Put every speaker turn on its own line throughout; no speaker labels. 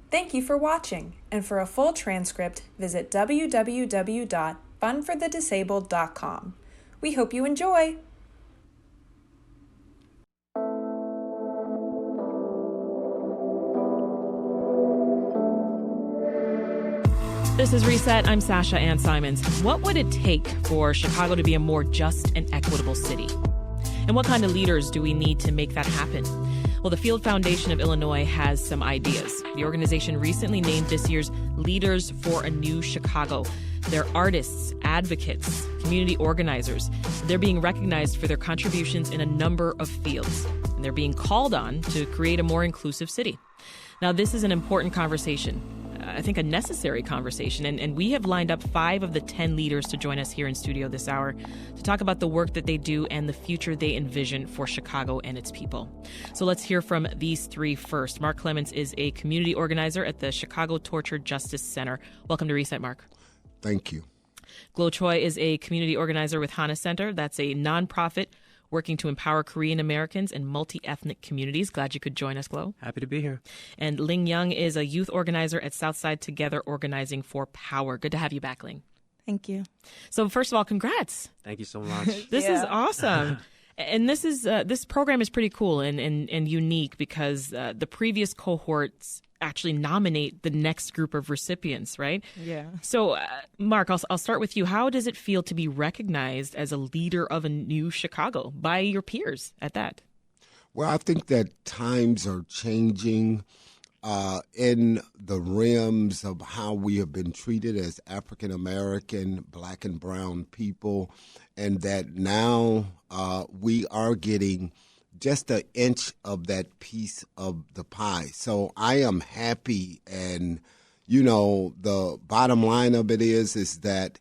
Thank you for watching, and for a full transcript, visit www.funforthedisabled.com. We hope you enjoy!
This is Reset. I'm Sasha-Ann Simons. What would it take for Chicago to be a more just and equitable city? And what kind of leaders do we need to make that happen? Well, the Field Foundation of Illinois has some ideas. The organization recently named this year's Leaders for a New Chicago. They're artists, advocates, community organizers. They're being recognized for their contributions in a number of fields, and they're being called on to create a more inclusive city. Now, this is an important conversation. I think a necessary conversation, and we have lined up 5 of the 10 leaders to join us here in studio this hour to talk about the work that they do and the future they envision for Chicago and its people. So let's hear from these 3 first. Mark Clements is a community organizer at the Chicago Torture Justice Center. Welcome to Reset, Mark.
Thank you.
Glo Choi is a community organizer with Hana Center. That's a nonprofit working to empower Korean Americans and multi-ethnic communities. Glad you could join us, Glo.
Happy to be here.
And Ling Young is a youth organizer at Southside Together Organizing for Power. Good to have you back, Ling.
Thank you.
So first of all, congrats.
Thank you so much.
This is awesome. And this program is pretty cool and unique because the previous cohorts actually nominate the next group of recipients, right?
Yeah.
So, Mark, I'll start with you. How does it feel to be recognized as a leader of a new Chicago by your peers at that?
Well, I think that times are changing in the realms of how we have been treated as African American, Black and brown people, and that now we are getting just an inch of that piece of the pie. So I am happy, and the bottom line of it is that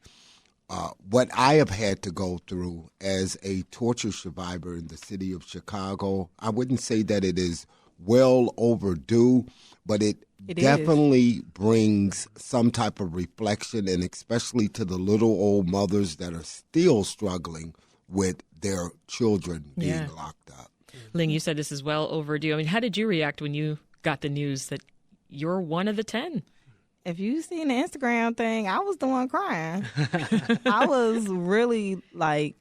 what I have had to go through as a torture survivor in the city of Chicago, I wouldn't say that it is well overdue, but it definitely brings some type of reflection, and especially to the little old mothers that are still struggling with their children being locked up.
Ling, you said this is well overdue. I mean, how did you react when you got the news that you're one of the 10?
If you seen the Instagram thing, I was the one crying. I was really like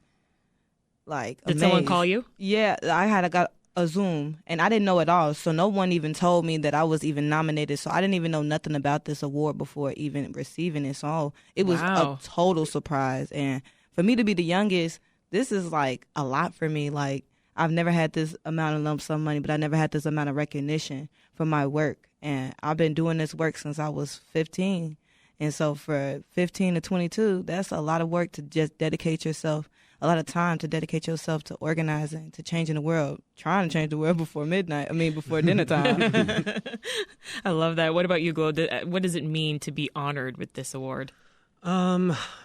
Did
amazed.
someone call you?
Yeah, I got a Zoom, and I didn't know it all. So no one even told me that I was even nominated. So I didn't even know nothing about this award before even receiving it. So it was a total surprise. And for me to be the youngest, this is like a lot for me. Like, I've never had this amount of lump sum money, but I never had this amount of recognition for my work. And I've been doing this work since I was 15. And so for 15 to 22, that's a lot of work to just dedicate yourself, a lot of time to dedicate yourself to organizing, to changing the world, trying to change the world before dinner time.
I love that. What about you, Glo? What does it mean to be honored with this award?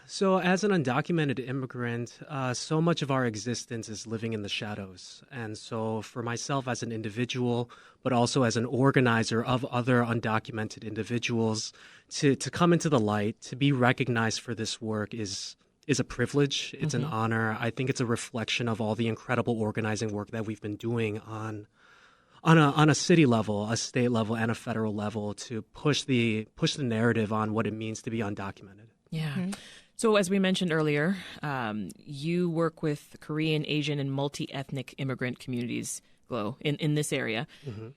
So as an undocumented immigrant, so much of our existence is living in the shadows. And so for myself as an individual, but also as an organizer of other undocumented individuals, to come into the light, to be recognized for this work is a privilege. It's an honor. I think it's a reflection of all the incredible organizing work that we've been doing on a city level, a state level, and a federal level to push the narrative on what it means to be undocumented.
Yeah. Mm-hmm. So as we mentioned earlier, you work with Korean, Asian, and multi-ethnic immigrant communities, Glo, in this area. Mm-hmm.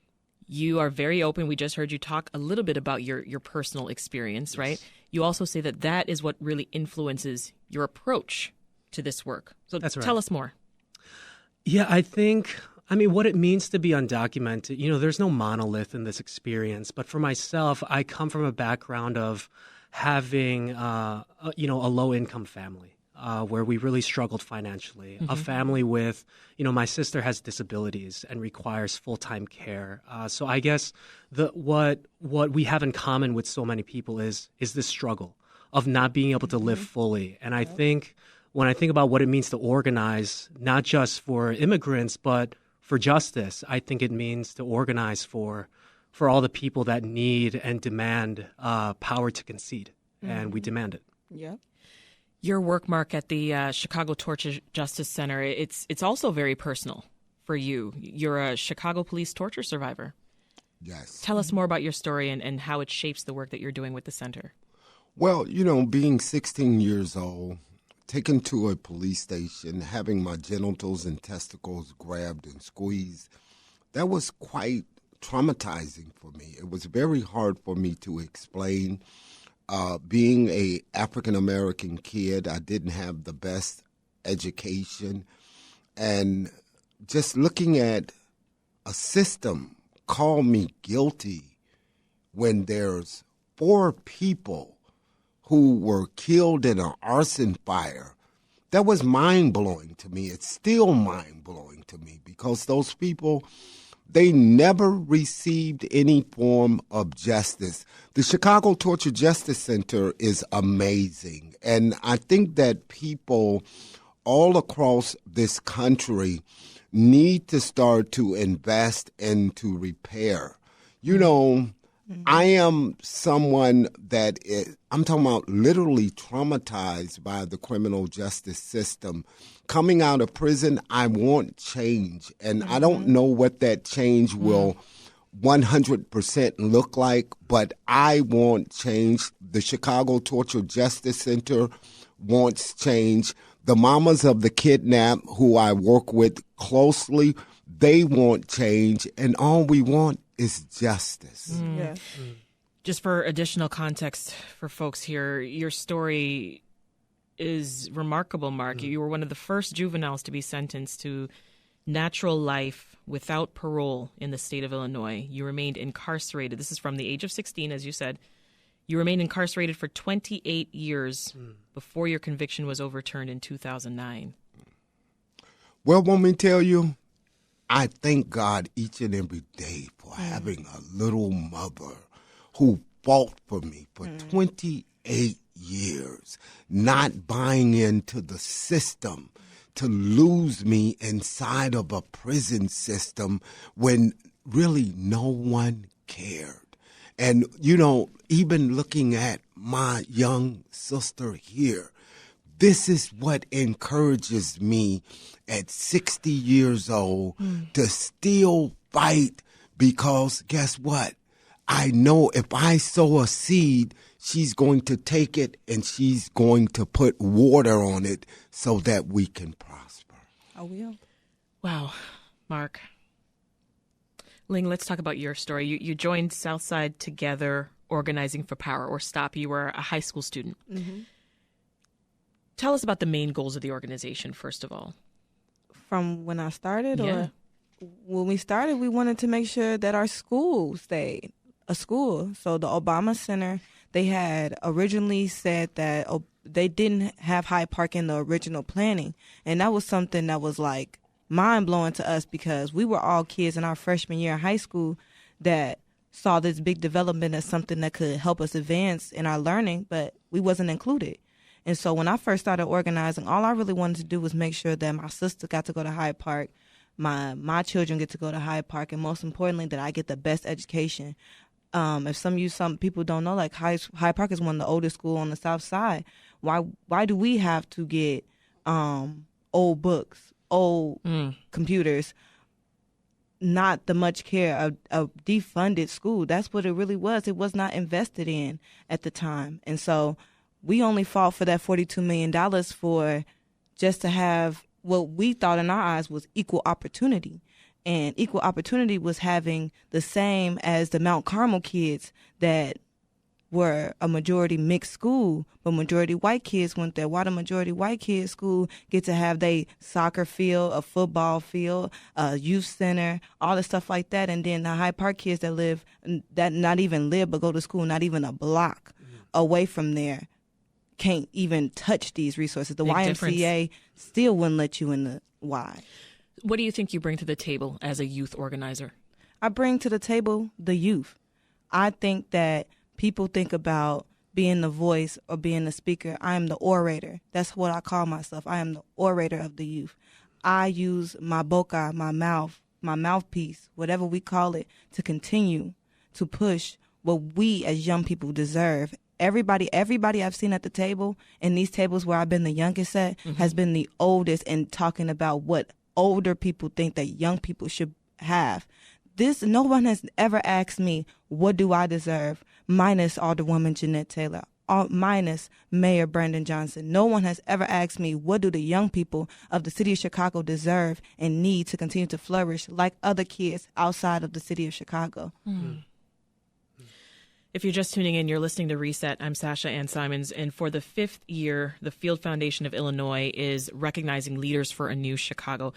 You are very open. We just heard you talk a little bit about your personal experience, right? You also say that is what really influences your approach to this work. So
That's right.
Tell us more.
Yeah, I mean, what it means to be undocumented, there's no monolith in this experience. But for myself, I come from a background of having, a low-income family where we really struggled financially. Mm-hmm. A family with, my sister has disabilities and requires full-time care. So I guess what we have in common with so many people is this struggle of not being able to live fully. And I think when I think about what it means to organize, not just for immigrants, but for justice, I think it means to organize for all the people that need and demand power to concede, and we demand it.
Yeah.
Your work, Mark, at the Chicago Torture Justice Center, it's also very personal for you. You're a Chicago police torture survivor.
Yes.
Tell us more about your story and how it shapes the work that you're doing with the center.
Well, being 16 years old, taken to a police station, having my genitals and testicles grabbed and squeezed, that was quite traumatizing for me. It was very hard for me to explain. Being a African-American kid, I didn't have the best education. And just looking at a system call me guilty when there's 4 people who were killed in an arson fire, that was mind-blowing to me. It's still mind-blowing to me because those people, they never received any form of justice. The Chicago Torture Justice Center is amazing. And I think that people all across this country need to start to invest into repair. I am someone that I'm talking about literally traumatized by the criminal justice system. Coming out of prison, I want change. And I don't know what that change will 100% look like, but I want change. The Chicago Torture Justice Center wants change. The mamas of the kidnapped, who I work with closely, they want change. And all we want is justice.
Yeah.
Just for additional context for folks here, your story is remarkable, Mark. You were one of the first juveniles to be sentenced to natural life without parole in the state of Illinois. You remained incarcerated. This is from the age of 16, as you said. You remained incarcerated for 28 years before your conviction was overturned in 2009.
Well, want me to tell you, I thank God each and every day for having a little mother who fought for me for 28 years, not buying into the system to lose me inside of a prison system when really no one cared. And, even looking at my young sister here, this is what encourages me at 60 years old to still fight, because guess what? I know if I sow a seed, she's going to take it and she's going to put water on it so that we can prosper.
I will.
Wow, Mark. Ling, let's talk about your story. You joined Southside Together Organizing for Power, or STOP. You were a high school student. Mm-hmm. Tell us about the main goals of the organization, first of all.
From when I started?
Yeah.
Or when we started, we wanted to make sure that our school stayed a school. So the Obama Center, they had originally said that they didn't have Hyde Park in the original planning. And that was something that was like mind-blowing to us, because we were all kids in our freshman year in high school that saw this big development as something that could help us advance in our learning, but we wasn't included. And so when I first started organizing, all I really wanted to do was make sure that my sister got to go to Hyde Park, my children get to go to Hyde Park, and most importantly, that I get the best education. If some people don't know, like Hyde Park is one of the oldest schools on the South Side. Why do we have to get old books, old computers, not the much care of a defunded school? That's what it really was. It was not invested in at the time. And so we only fought for that $42 million for just to have what we thought in our eyes was equal opportunity. And equal opportunity was having the same as the Mount Carmel kids that were a majority mixed school, but majority white kids went there. Why the majority white kids school get to have their soccer field, a football field, a youth center, all the stuff like that. And then the Hyde Park kids that not even live, but go to school not even a block away from there, can't even touch these resources. The YMCA still wouldn't let you in the Y.
What do you think you bring to the table as a youth organizer?
I bring to the table the youth. I think that people think about being the voice or being the speaker. I am the orator. That's what I call myself. I am the orator of the youth. I use my boca, my mouth, my mouthpiece, whatever we call it, to continue to push what we as young people deserve. Everybody I've seen at the table, and these tables where I've been the youngest at, has been the oldest in talking about what older people think that young people should have. no one has ever asked me, what do I deserve? Minus Alderwoman Jeanette Taylor, minus Mayor Brandon Johnson. No one has ever asked me, what do the young people of the city of Chicago deserve and need to continue to flourish like other kids outside of the city of Chicago?
If you're just tuning in, you're listening to Reset. I'm Sasha-Ann Simons, and for the 5th year, the Field Foundation of Illinois is recognizing leaders for a new Chicago.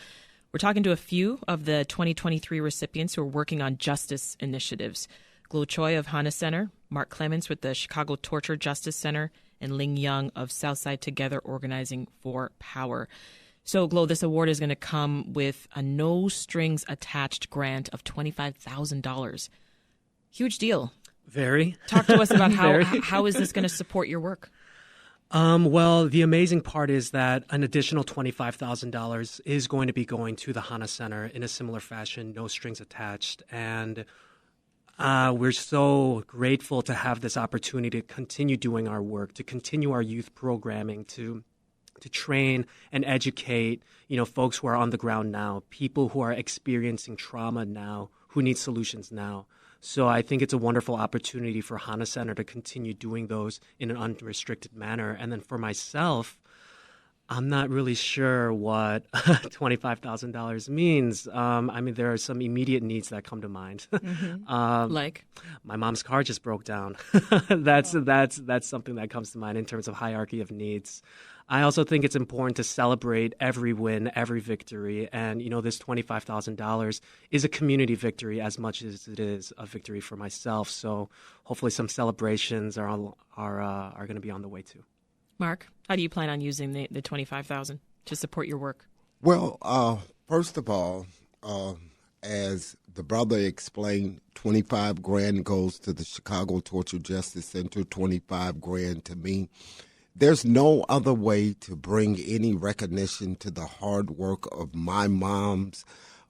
We're talking to a few of the 2023 recipients who are working on justice initiatives. Glo Choi of Hannah Center, Mark Clements with the Chicago Torture Justice Center, and Ling Young of Southside Together Organizing for Power. So, Glo, this award is going to come with a no-strings-attached grant of $25,000. Huge deal.
Very.
Talk to us about how is this going to support your work?
Well, the amazing part is that an additional $25,000 is going to be going to the Hannah Center in a similar fashion, no strings attached. And we're so grateful to have this opportunity to continue doing our work, to continue our youth programming, to train and educate, folks who are on the ground now, people who are experiencing trauma now, who need solutions now. So I think it's a wonderful opportunity for Hannah Center to continue doing those in an unrestricted manner. And then for myself, I'm not really sure what $25,000 means. There are some immediate needs that come to mind.
Like?
My mom's car just broke down. That's something that comes to mind in terms of hierarchy of needs. I also think it's important to celebrate every win, every victory. And, this $25,000 is a community victory as much as it is a victory for myself. So hopefully some celebrations are going to be on the way too.
Mark, how do you plan on using the $25,000 to support your work?
Well, first of all, as the brother explained, $25,000 goes to the Chicago Torture Justice Center, $25,000 to me. There's no other way to bring any recognition to the hard work of my moms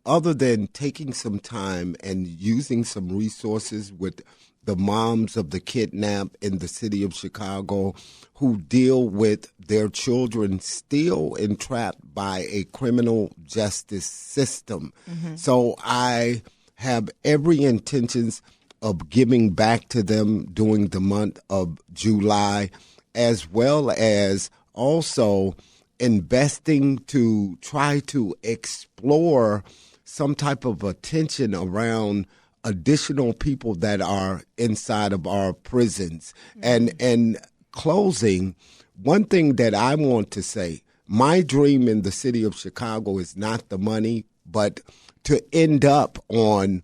other than taking some time and using some resources with the moms of the kidnapped in the city of Chicago who deal with their children still entrapped by a criminal justice system. So I have every intentions of giving back to them during the month of July, as well as also investing to try to explore some type of attention around additional people that are inside of our prisons. And closing, one thing that I want to say, my dream in the city of Chicago is not the money, but to end up on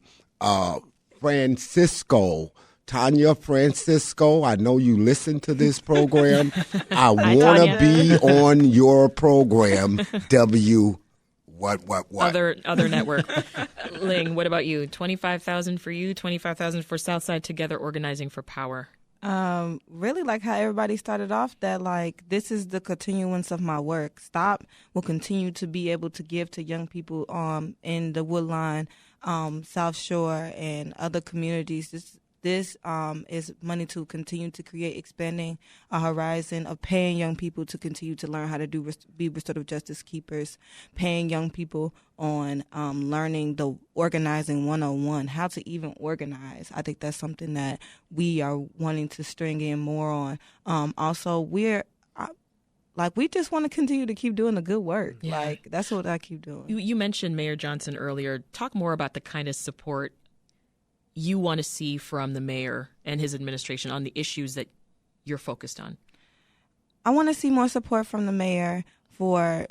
Tanya Francisco, I know you listen to this program. I want to be on your program, What?
Other network. Ling, what about you? $25,000 for you, $25,000 for Southside Together Organizing for Power.
Really like how everybody started off, that like this is the continuance of my work. STOP will continue to be able to give to young people in the Woodline, South Shore, and other communities. This is money to continue to create, expanding a horizon of paying young people to continue to learn how to be restorative justice keepers, paying young people on learning the organizing 101, how to even organize. I think that's something that we are wanting to string in more on. Also, we just want to continue to keep doing the good work.
Yeah.
Like, that's what I keep doing.
You mentioned Mayor Johnson earlier. Talk more about the kind of support you want to see from the mayor and his administration on the issues that you're focused on.
I want to see more support from the mayor for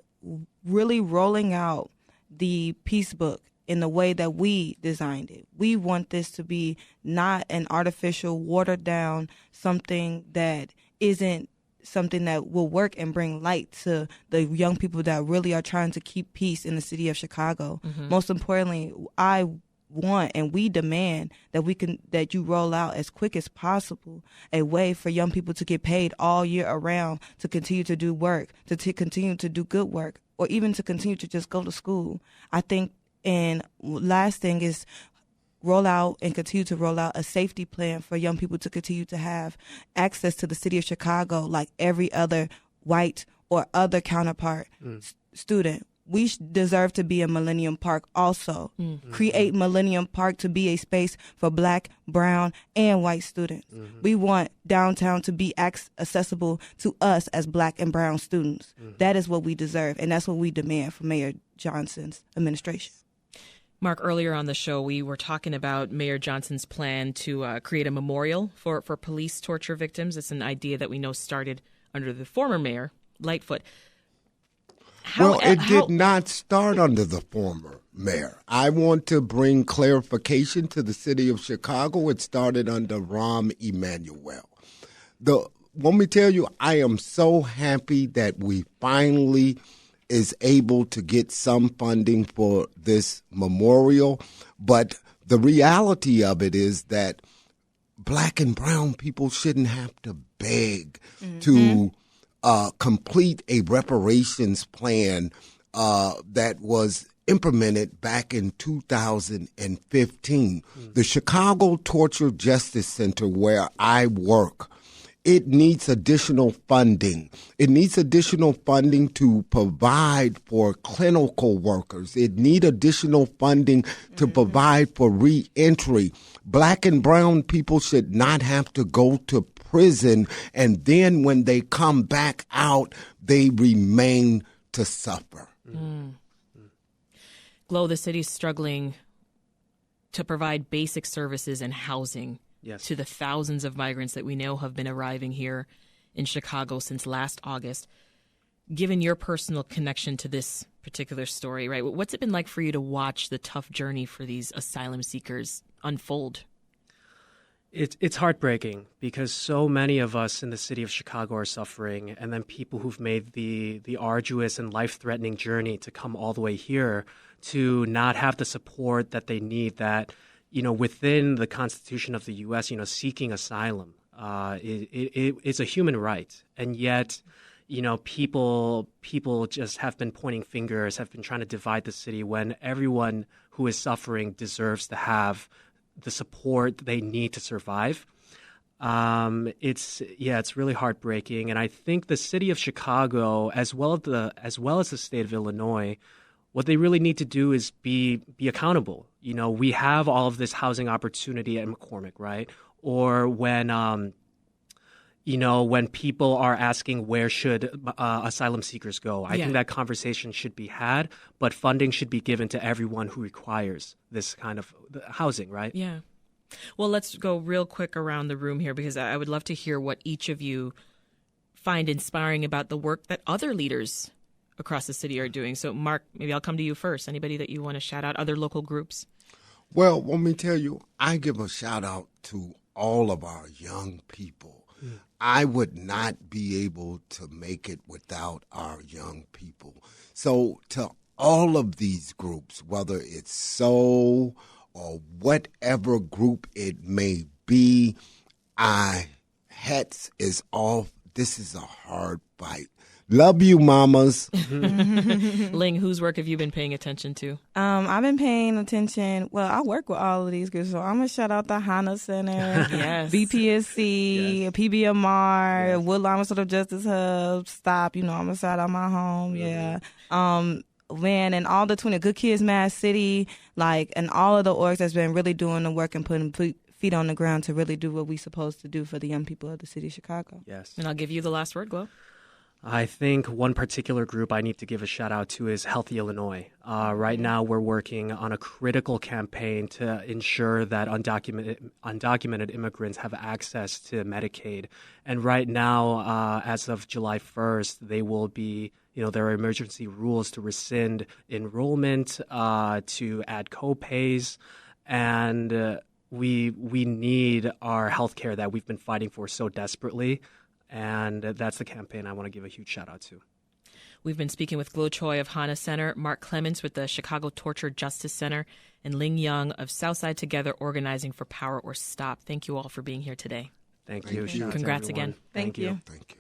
really rolling out the peace book in the way that we designed it. We want this to be not an artificial, watered down something that isn't something that will work and bring light to the young people that really are trying to keep peace in the city of Chicago. Most importantly, I want and we demand that you roll out as quick as possible a way for young people to get paid all year around, to continue to do work, to continue to do good work, or even to continue to just go to school. I think, and last thing is continue to roll out a safety plan for young people to continue to have access to the city of Chicago like every other white or other counterpart student. we deserve to be a Millennium Park also. Create Millennium Park to be a space for Black, brown, and white students. We want downtown to be accessible to us as Black and brown students. That is what we deserve, and that's what we demand from Mayor Johnson's administration.
Mark, earlier on the show, we were talking about Mayor Johnson's plan to create a memorial for police torture victims. It's an idea that we know started under the former mayor, Lightfoot.
It did not start under the former mayor. I want to bring clarification to the city of Chicago. It started under Rahm Emanuel. Let me tell you, I am so happy that we finally is able to get some funding for this memorial. But the reality of it is that Black and brown people shouldn't have to beg to complete a reparations plan that was implemented back in 2015. The Chicago Torture Justice Center, where I work, it needs additional funding. It needs additional funding to provide for clinical workers. It needs additional funding to provide for reentry. Black and brown people should not have to go to prison, and then when they come back out, they remain to suffer.
Glo, the city's struggling to provide basic services and housing to the thousands of migrants that we know have been arriving here in Chicago since last August. Given your personal connection to this particular story, right, what's it been like for you to watch the tough journey for these asylum seekers unfold?
It's heartbreaking because so many of us in the city of Chicago are suffering, and then people who've made the arduous and life-threatening journey to come all the way here to not have the support that they need, that, within the Constitution of the U.S., seeking asylum, it's a human right. And yet, people just have been pointing fingers, have been trying to divide the city when everyone who is suffering deserves to have the support they need to survive. It's really heartbreaking, and I think the city of Chicago, as well as the state of Illinois, what they really need to do is be accountable. We have all of this housing opportunity at McCormick, right? Or when people are asking where should asylum seekers go, I think that conversation should be had, but funding should be given to everyone who requires this kind of housing, right?
Yeah. Well, let's go real quick around the room here, because I would love to hear what each of you find inspiring about the work that other leaders across the city are doing. So, Mark, maybe I'll come to you first. Anybody that you want to shout out, other local groups?
Well, let me tell you, I give a shout out to all of our young people. I would not be able to make it without our young people. So to all of these groups, whether it's SOUL or whatever group it may be, hats is off. This is a hard fight. Love you, mamas.
Ling, whose work have you been paying attention to?
I've been paying attention. Well, I work with all of these groups, so I'm going to shout out the Hana Center, BPSC, PBMR, Woodlawn Sort of Justice Hub, STOP. I'm going to shout out my home, and all the 20 Good Kids Mad City, and all of the orgs that's been really doing the work and putting feet on the ground to really do what we're supposed to do for the young people of the city of Chicago.
Yes.
And I'll give you the last word, Glo.
I think one particular group I need to give a shout out to is Healthy Illinois. Right now, we're working on a critical campaign to ensure that undocumented immigrants have access to Medicaid. And right now, as of July 1st, they will be, there are emergency rules to rescind enrollment, to add co-pays, and we need our health care that we've been fighting for so desperately. And that's the campaign I want to give a huge shout out to.
We've been speaking with Glo Choi of Hana Center, Mark Clements with the Chicago Torture Justice Center, and Ling Young of Southside Together Organizing for Power or Stop. Thank you all for being here today.
Thank you.
Congrats again.
Thank you.
Thank you.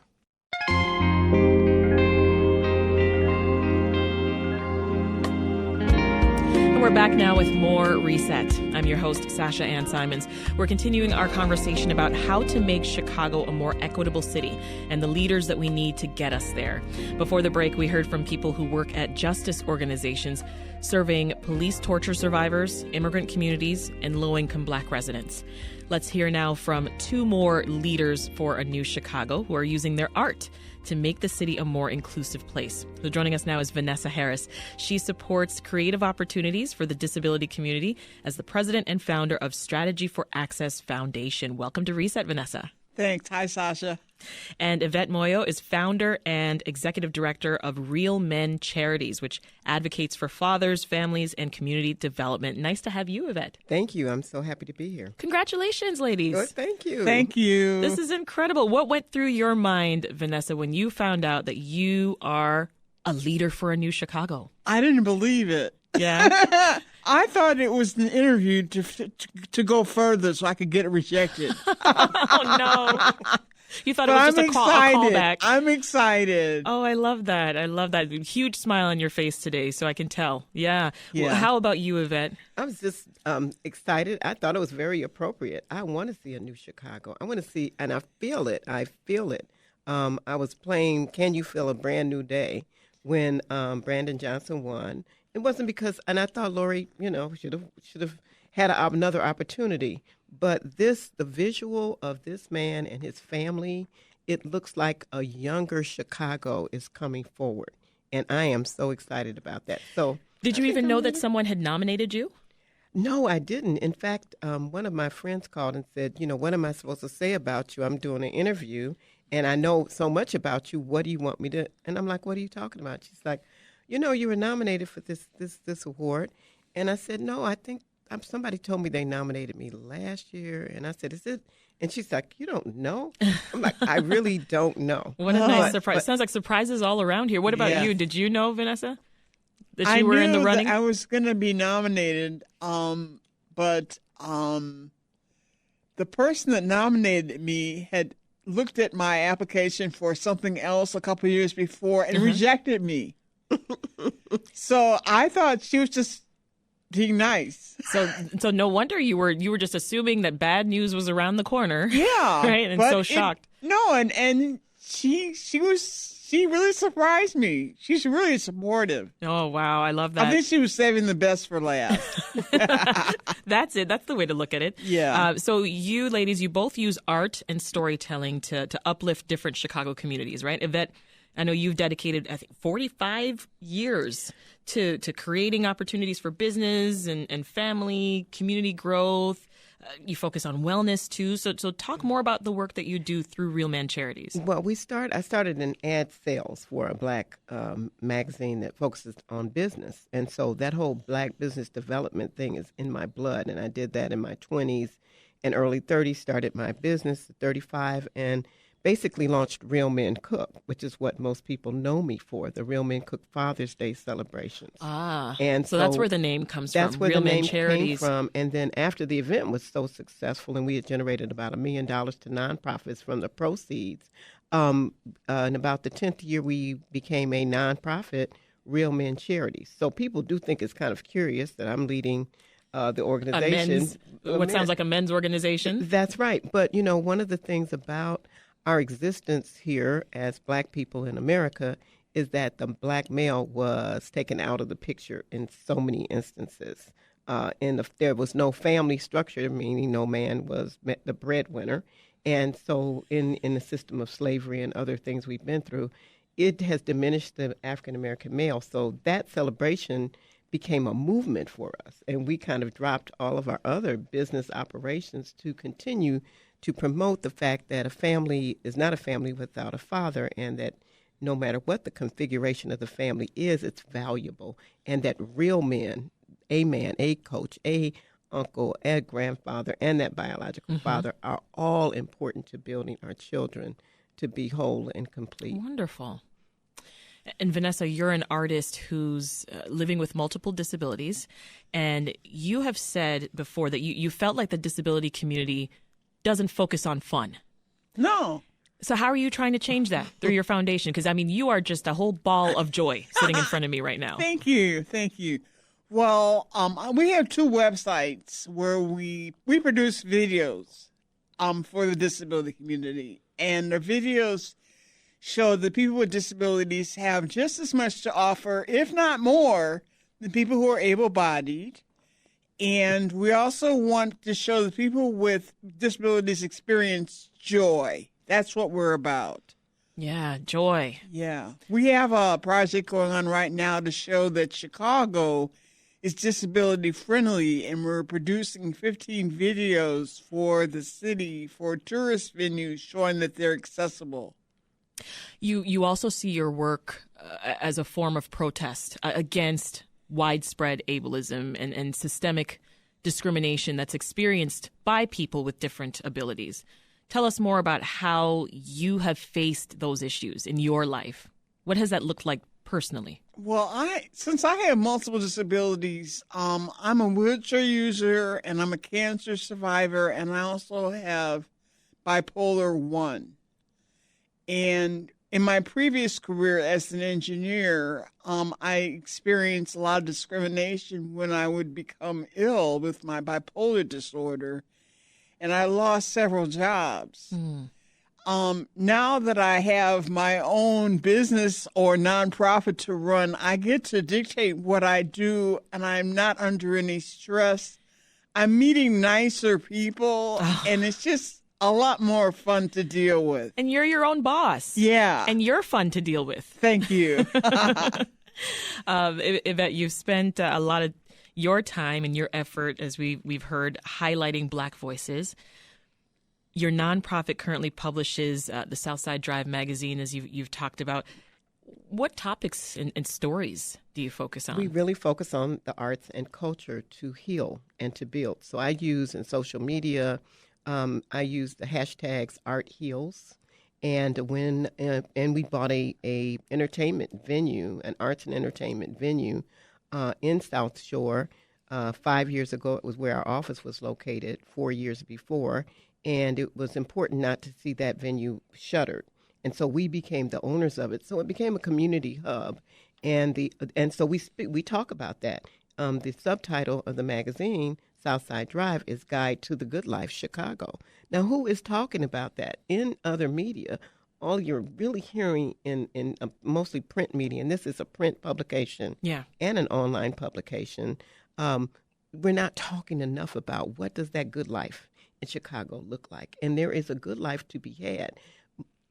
we're back now with more Reset. I'm your host, Sasha-Ann Simons. We're continuing our conversation about how to make Chicago a more equitable city and the leaders that we need to get us there. Before the break, we heard from people who work at justice organizations serving police torture survivors, immigrant communities, and low-income Black residents. Let's hear now from two more leaders for a new Chicago who are using their art to make the city a more inclusive place. So joining us now is Vanessa Harris. She supports creative opportunities for the disability community as the president and founder of Strategy for Access Foundation. Welcome to Reset, Vanessa.
Thanks. Hi, Sasha.
And Yvette Moyo is founder and executive director of Real Men Charities, which advocates for fathers, families, and community development. Nice to have you, Yvette.
Thank you. I'm so happy to be here.
Congratulations, ladies.
Good, thank you.
Thank you.
This is incredible. What went through your mind, Vanessa, when you found out that you are a leader for a new Chicago?
I didn't believe it.
Yeah?
I thought it was an interview to go further so I could get it rejected.
Oh, no. You thought it
But
was just a callback.
I'm excited.
Oh, I love that. I love that. Huge smile on your face today, so I can tell. Yeah.
Yeah.
Well, how about you, Yvette?
I was just excited. I thought it was very appropriate. I want to see a new Chicago. I want to see, and I feel it. I was playing Can You Feel a Brand New Day when Brandon Johnson won. It wasn't because, and I thought Lori, should have had another opportunity. But the visual of this man and his family, it looks like a younger Chicago is coming forward. And I am so excited about that. So,
did you even know that someone had nominated you?
No, I didn't. In fact, one of my friends called and said, what am I supposed to say about you? I'm doing an interview, and I know so much about you. What do you want me to? And I'm like, what are you talking about? She's like, you were nominated for this award. And I said, no, I think somebody told me they nominated me last year. And I said, is it? And she's like, you don't know? I'm like, I really don't know.
What a nice surprise. Sounds like surprises all around here. What about you? Did you know, Vanessa, that you were in the running?
I was going to be nominated, but the person that nominated me had looked at my application for something else a couple of years before and rejected me. So I thought she was just being nice.
So no wonder you were just assuming that bad news was around the corner.
Yeah.
Right? And so shocked.
And she really surprised me. She's really supportive.
Oh, wow. I love that.
I think she was saving the best for last.
That's it. That's the way to look at it.
Yeah.
So you ladies, you both use art and storytelling to uplift different Chicago communities, right? Yvette, I know you've dedicated, I think, 45 years to creating opportunities for business and family, community growth. You focus on wellness, too. So talk more about the work that you do through Real Men Charities.
Well, I started in ad sales for a Black magazine that focuses on business. And so that whole Black business development thing is in my blood. And I did that in my 20s and early 30s, started my business at 35, and basically launched Real Men Cook, which is what most people know me for, the Real Men Cook Father's Day celebrations.
And so that's where the name comes from.
That's where
Real
the
Men
name
Charities.
came from. And then after the event was so successful, and we had generated about $1 million to nonprofits from the proceeds, in about the 10th year, we became a nonprofit, Real Men Charities. So people do think it's kind of curious that I'm leading the organization.
What sounds like a men's organization.
That's right. But, one of the things about our existence here as Black people in America is that the Black male was taken out of the picture in so many instances. And there was no family structure, meaning no man was the breadwinner. And so in the system of slavery and other things we've been through, it has diminished the African-American male. So that celebration became a movement for us. And we kind of dropped all of our other business operations to continue to promote the fact that a family is not a family without a father, and that no matter what the configuration of the family is, it's valuable, and that real men, a man, a coach, a uncle, a grandfather, and that biological father are all important to building our children to be whole and complete.
Wonderful. And Vanessa, you're an artist who's living with multiple disabilities, and you have said before that you felt like the disability community doesn't focus on fun.
No.
So how are you trying to change that through your foundation? Because, you are just a whole ball of joy sitting in front of me right now.
Thank you. Well, we have two websites where we produce videos for the disability community. And the videos show that people with disabilities have just as much to offer, if not more, than people who are able-bodied. And we also want to show that people with disabilities experience joy. That's what we're about.
Yeah, joy.
Yeah. We have a project going on right now to show that Chicago is disability friendly, and we're producing 15 videos for the city for tourist venues showing that they're accessible.
You also see your work as a form of protest against widespread ableism and systemic discrimination that's experienced by people with different abilities. Tell us more about how you have faced those issues in your life. What has that looked like personally?
Well, since I have multiple disabilities, I'm a wheelchair user and I'm a cancer survivor, and I also have bipolar 1. And in my previous career as an engineer, I experienced a lot of discrimination when I would become ill with my bipolar disorder, and I lost several jobs. Now that I have my own business or nonprofit to run, I get to dictate what I do, and I'm not under any stress. I'm meeting nicer people, and it's just a lot more fun to deal with.
And you're your own boss.
Yeah.
And you're fun to deal with.
Thank you.
Yvette, you've spent a lot of your time and your effort, as we've heard, highlighting Black voices. Your nonprofit currently publishes the Southside Drive magazine, as you've talked about. What topics and stories do you focus on?
We really focus on the arts and culture to heal and to build. So I use in social media, I use the hashtags Art Heals, and we bought a entertainment venue, an arts and entertainment venue in South Shore 5 years ago. It was where our office was located 4 years before, and it was important not to see that venue shuttered. And so we became the owners of it. So it became a community hub, and so we talk about that. The subtitle of the magazine, Southside Drive, is Guide to the Good Life, Chicago. Now, who is talking about that? In other media, all you're really hearing in mostly print media, and this is a print publication and an online publication, we're not talking enough about what does that good life in Chicago look like. And there is a good life to be had.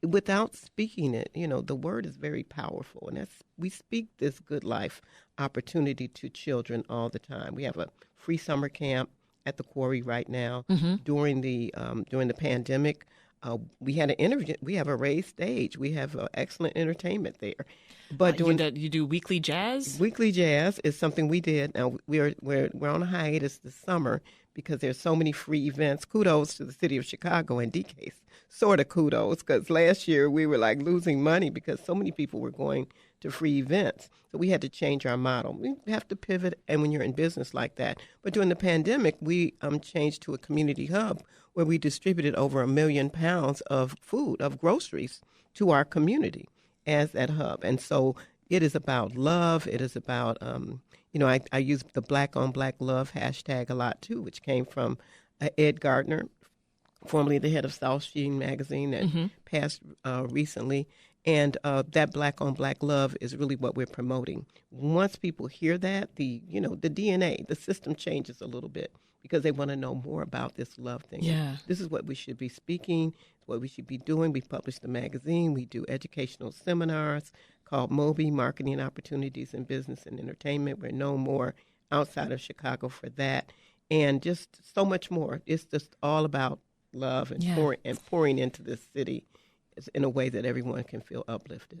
Without speaking it, the word is very powerful, and we speak this good life opportunity to children all the time. We have a free summer camp at the Quarry right now. During the pandemic, we had an interview. We have a raised stage. We have excellent entertainment there. But
you do weekly jazz.
Weekly jazz is something we did. Now we're on a hiatus this summer because there's so many free events. Kudos to the city of Chicago and DCASE. Sort of kudos, because last year we were like losing money because so many people were going to free events. So we had to change our model. We have to pivot, and when you're in business like that. But during the pandemic, we changed to a community hub where we distributed over 1 million pounds of food, of groceries, to our community as that hub. And so it is about love. It is about, I use the Black on Black Love hashtag a lot too, which came from Ed Gardner, formerly the head of South Sheen magazine that passed recently. And that Black on Black love is really what we're promoting. Once people hear that, the DNA, the system changes a little bit because they want to know more about this love thing.
Yeah.
This is what we should be speaking, what we should be doing. We publish the magazine. We do educational seminars called MOBI, Marketing Opportunities in Business and Entertainment. We're known more outside of Chicago for that. And just so much more. It's just all about love and pouring into this city in a way that everyone can feel uplifted.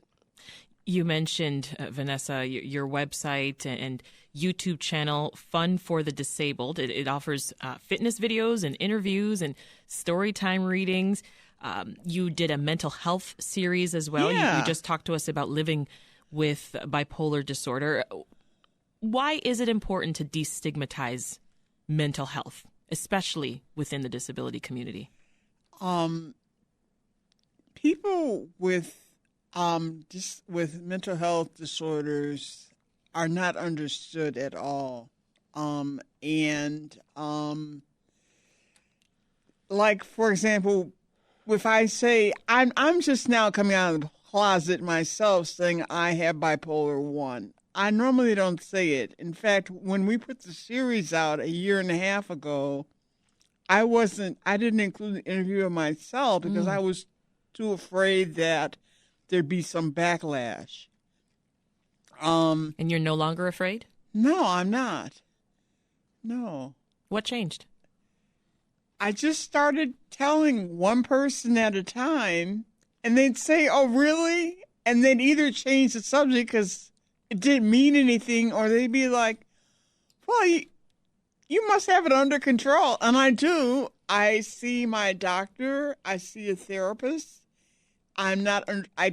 You mentioned, Vanessa, your website and YouTube channel, Fun for the Disabled. It offers fitness videos and interviews and story time readings. You did a mental health series as well.
Yeah.
You just talked to us about living with bipolar disorder. Why is it important to destigmatize mental health, especially within the disability community?
People with mental health disorders are not understood at all. Like, for example, if I say I'm just now coming out of the closet myself saying I have bipolar 1. I normally don't say it. In fact, when we put the series out a year and a half ago, I didn't include the interview of myself because I was too afraid that there'd be some backlash.
And you're no longer afraid?
No, I'm not. No.
What changed?
I just started telling one person at a time, and they'd say, "Oh, really?" And they'd either change the subject because it didn't mean anything, or they'd be like, "Well, you must have it under control." And I do. I see my doctor. I see a therapist. I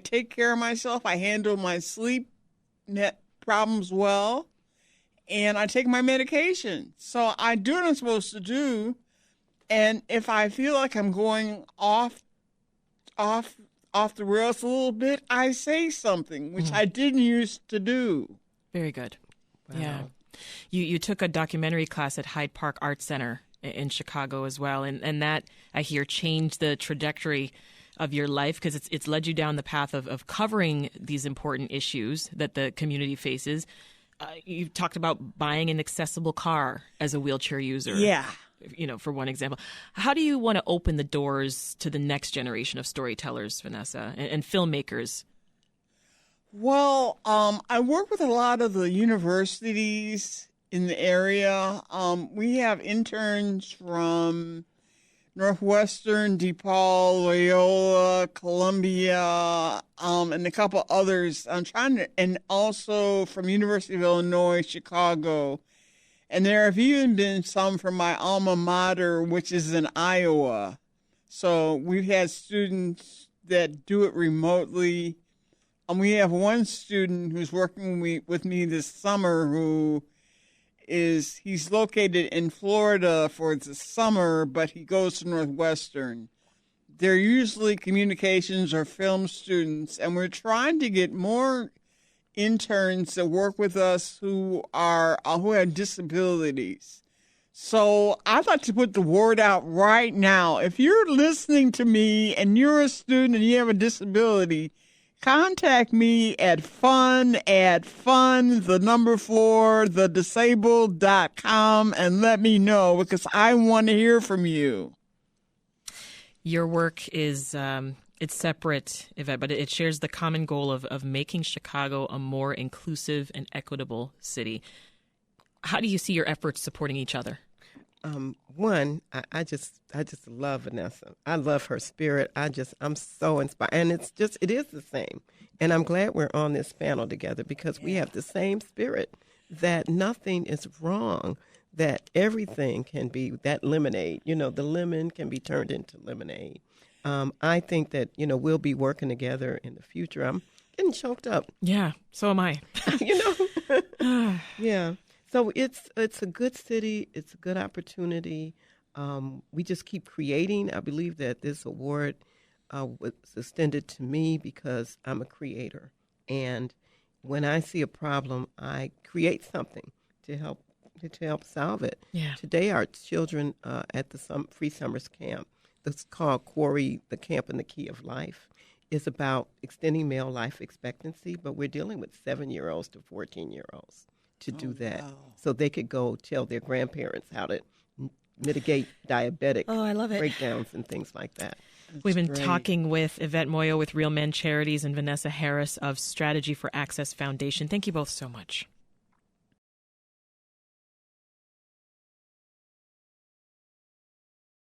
take care of myself. I handle my sleep problems well, and I take my medication. So I do what I'm supposed to do. And if I feel like I'm going off the rails a little bit, I say something, which I didn't used to do.
Very good.
Wow.
Yeah. You took a documentary class at Hyde Park Art Center in Chicago as well, and that, I hear, changed the trajectory of your life because it's led you down the path of covering these important issues that the community faces. You talked about buying an accessible car as a wheelchair user.
Yeah.
For one example. How do you want to open the doors to the next generation of storytellers, Vanessa, and filmmakers?
Well, I work with a lot of the universities in the area. We have interns from Northwestern, DePaul, Loyola, Columbia, and a couple others. And also from University of Illinois, Chicago. And there have even been some from my alma mater, which is in Iowa. So we've had students that do it remotely. And we have one student who's working with me this summer he's located in Florida for the summer, but he goes to Northwestern. They're usually communications or film students, and we're trying to get more interns that work with us who have disabilities. So I'd like to put the word out right now. If you're listening to me and you're a student and you have a disability, contact me at disabled.com and let me know because I want to hear from you.
Your work is it's separate, Yvette, but it shares the common goal of making Chicago a more inclusive and equitable city. How do you see your efforts supporting each other?
One, I just love Vanessa. I love her spirit. I'm so inspired. And it is the same. And I'm glad we're on this panel together because we have the same spirit that nothing is wrong, that everything can be that lemonade. The lemon can be turned into lemonade. I think that, we'll be working together in the future. I'm getting choked up.
Yeah, so am I.
Yeah. So it's a good city. It's a good opportunity. We just keep creating. I believe that this award was extended to me because I'm a creator. And when I see a problem, I create something to help solve it.
Yeah.
Today, our children at the Free Summers Camp, that's called Quarry, the Camp and the Key of Life, is about extending male life expectancy, but we're dealing with 7-year-olds to 14-year-olds to do that. Wow. So they could go tell their grandparents how to mitigate diabetic breakdowns and things like that.
We've been talking with Yvette Moyo with Real Men Charities and Vanessa Harris of Strategy for Access Foundation. Thank you both so much.